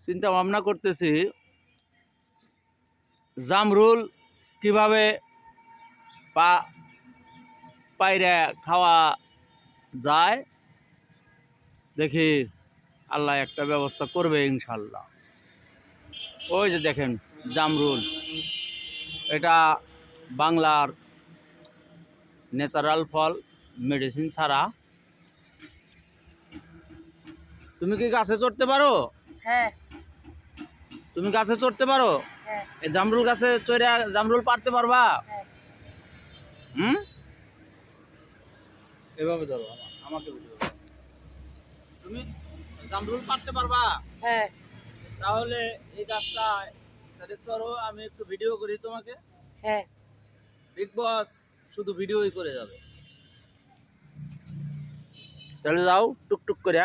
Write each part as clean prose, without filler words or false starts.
চিন্তা ভাবনা করতেছি জামরুল কিভাবে পাইরা খাওয়া যায়। দেখি আল্লাহ একটা ব্যবস্থা করবে ইনশাল্লাহ। ওই যে দেখেন জামরুল, এটা বাংলার ন্যাচারাল ফল, মেডিসিন ছাড়া। তুমি কি গাছে চড়তে পারো? হ্যাঁ। তুমি গাছে চড়তে পারো? হ্যাঁ। এই জামরুল গাছে চড়ে জামরুল পারতে পারবা? হ্যাঁ। হুম, এভাবে ধরো, আমাকে তুমি জামরুল পারতে পারবা? হ্যাঁ। তাহলে এই গাছটা তাহলে চড়ো, আমি একটু ভিডিও করি তোমাকে। হ্যাঁ। বিগ বস শুধু ভিডিওই করে যাবে। তাহলে যাও টুকটুক করে।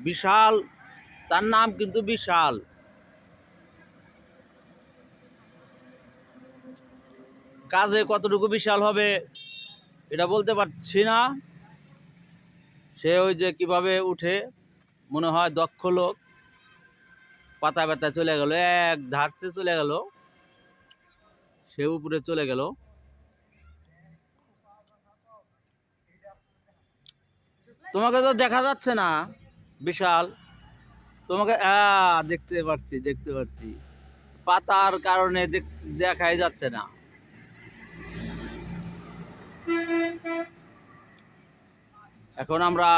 বিশাল, তার নাম কিন্তু বিশাল। কাজে কতটুকু বিশাল হবে এটা বলতে পারছি না। সে ওই যে কিভাবে উঠে, মনে হয় দক্ষ লোক। পাতা পাতা চলে গেল, এক ধারছে চলে গেল, সে উপরে চলে গেল। তোমাকে তো দেখা যাচ্ছে না বিশাল, তোমাকে দেখতে পাচ্ছি দেখতে পাচ্ছি, পাতার কারণে দেখাই যাচ্ছে না। এখন আমরা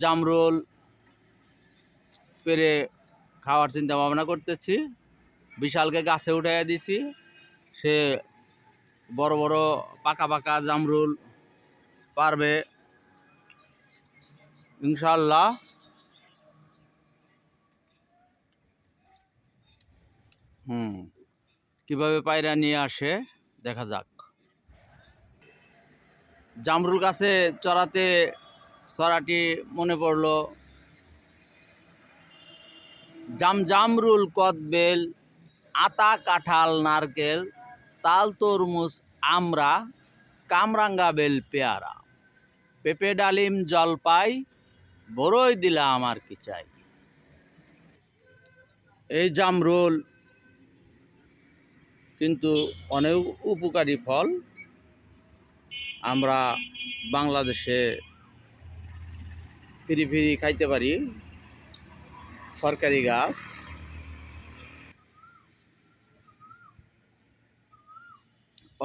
জামরুল পেরে খাওয়ার চিন্তা ভাবনা করতেছি। বিশালকে গাছে উঠাইয়া দিছি, সে বড় বড় পাকা পাকা জামরুল পারবে ইনশাল্লাহ। কিভাবে পায়রা নিয়ে আসে দেখা যাক। জামরুল গাছে চড়াতে চড়াটি মনে পড়লো, জামরুল, কদবেল, আতা, কাঁঠাল, নারকেল, তাল, তরমুজ, আমড়া, কামরাঙ্গা বেল, পেয়ারা, পেঁপে, ডালিম, জলপাই, বড়ই দিলাম আর কি চাই। এই জামরুল কিন্তু অনেক উপকারী ফল। আমরা বাংলাদেশে ফিরি ফিরি খাইতে পারি, সরকারি গাছ।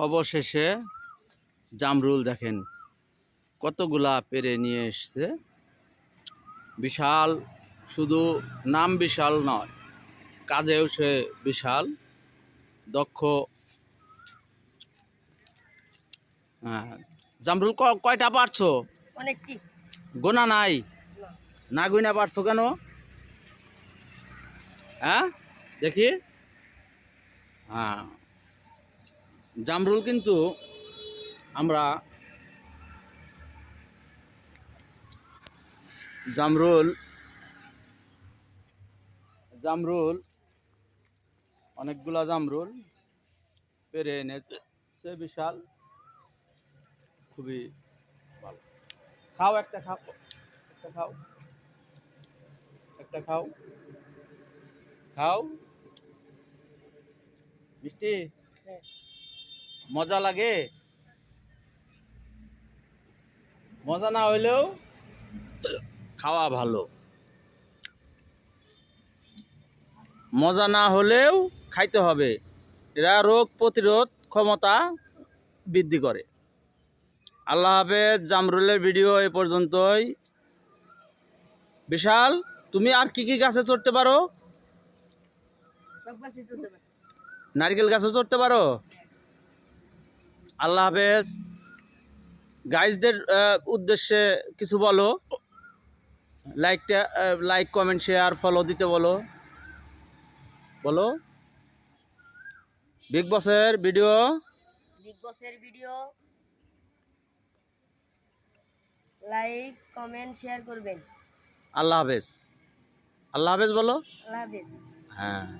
অবশেষে জামরুল দেখেন কতগুলা পেরে নিয়ে এসছে। বিশাল, শুধু নাম বিশাল নয়, কাজেও সে বিশাল দক্ষ। হ্যাঁ, জামরুল কয়টা পারছো? অনেকটি। গোনা নাই? না গুনা পারছো কেন? হ্যাঁ, দেখি। হ্যাঁ, জামরুল কিন্তু আমরা জামরুল জামরুল অনেকগুলা জামরুল পেরে এনেছে, সে বিশাল, খুবই ভালো। খাও, একটা খাও, একটা খাও, একটা খাও, খাও। মিষ্টি হ্যাঁ। মজা লাগে? মজা না হইলেও খাওয়া ভালো, মজা না হলেও খাইতে হবে। এরা রোগ প্রতিরোধ ক্ষমতা বৃদ্ধি করে। আল্লাহ হাফেজ। জামরুলের ভিডিও এ পর্যন্তই। বিশাল, তুমি আর কি কি গাছে চড়তে পারো? সব গাছে চলতে পারে। নারকেল গাছে চড়তে পারো? আল্লাহ হাফেজ। গাইজদের উদ্দেশ্যে কিছু বলো। লাইক, কমেন্ট, শেয়ার, ফলো দিতে বলো। বলো। বিগ বসের ভিডিও লাইক, কমেন্ট, শেয়ার করবেন। আল্লাহ হাফেজ। আল্লাহ হাফেজ বলো। আল্লাহ হাফেজ। হ্যাঁ।